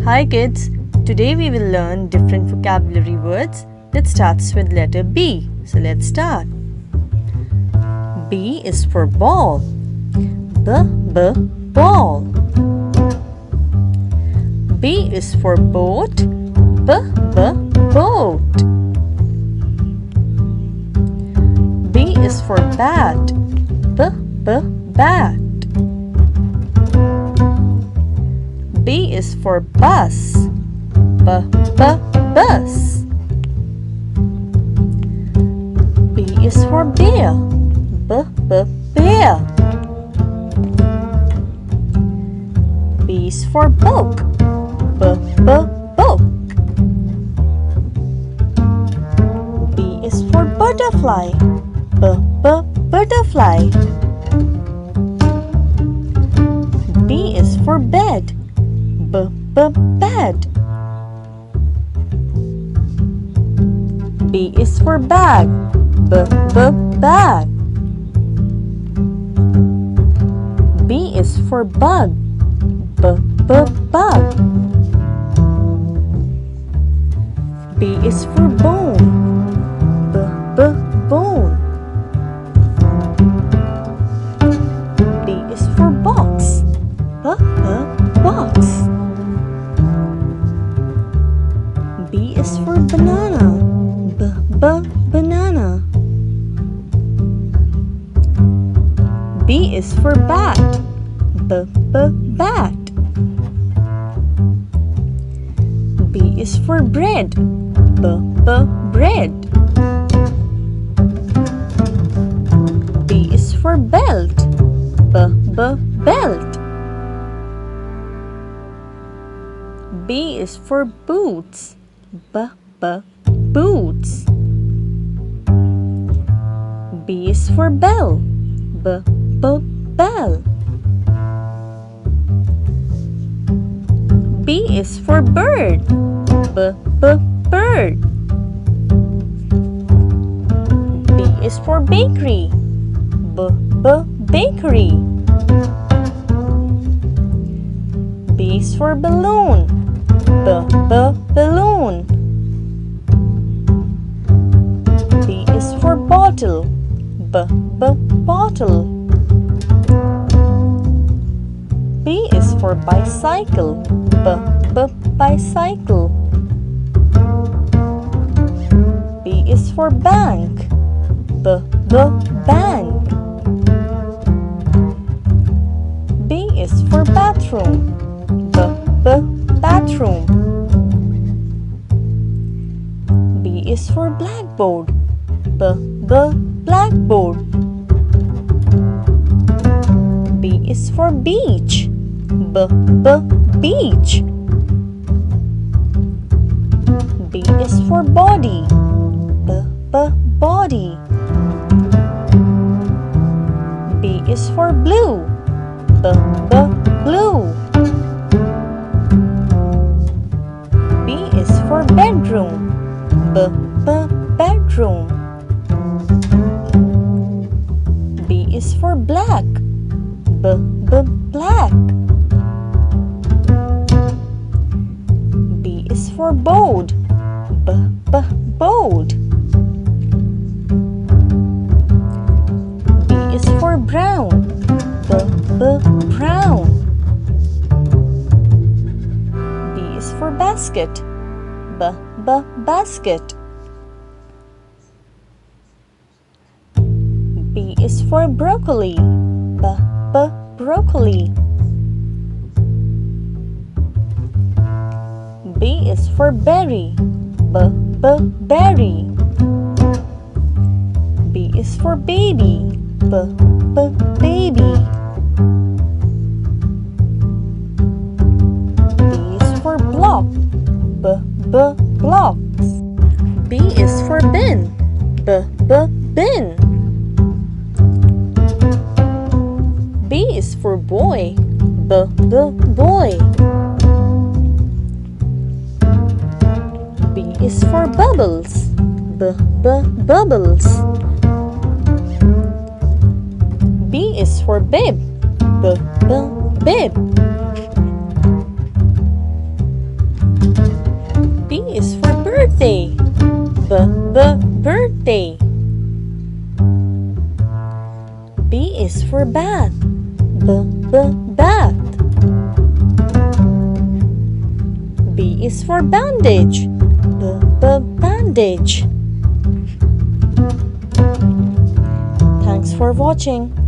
Hi kids, today we will learn different vocabulary words that starts with letter B. So let's start. B is for ball. Ball. B is for boat. Boat. B is for bat. Bat. B is for bus. Bus. B is for bear. Bear. B is for book. Book. B is for butterfly. Butterfly. B is for bed. Bed. B is for bag. Bag. B is for bug. Bug. B is for bone. Bone. B is for box. Box. B is for banana. Banana. B is for bat. Bat. B is for bread. Bread. B is for belt. Belt. B is for boots. Boots. B is for bell. Bell. B is for bird. Bird. B is for bakery. Bakery. B is for balloon. Balloon. B is for bottle. Bottle. B is for bicycle. Bicycle. B is for bank. Bank. B is for bathroom. Bathroom. B is for blackboard. Blackboard. B is for beach. Beach. B is for body. Body. B is for blue. Blue. B is for bedroom. Bedroom. B is for black. Black. B is for bold. Bold. B is for brown. Brown. B is for basket. Basket. B is for broccoli. Broccoli. B is for berry. Berry. B is for baby. Baby. B is for block. Blocks. B is for bin. Bin. B is for boy. Boy. B is for bubbles. Bubbles. B is for bib. Bib. B is for birthday. Birthday. B is for bath. Bath. B is for bandage. Bandage. Thanks for watching.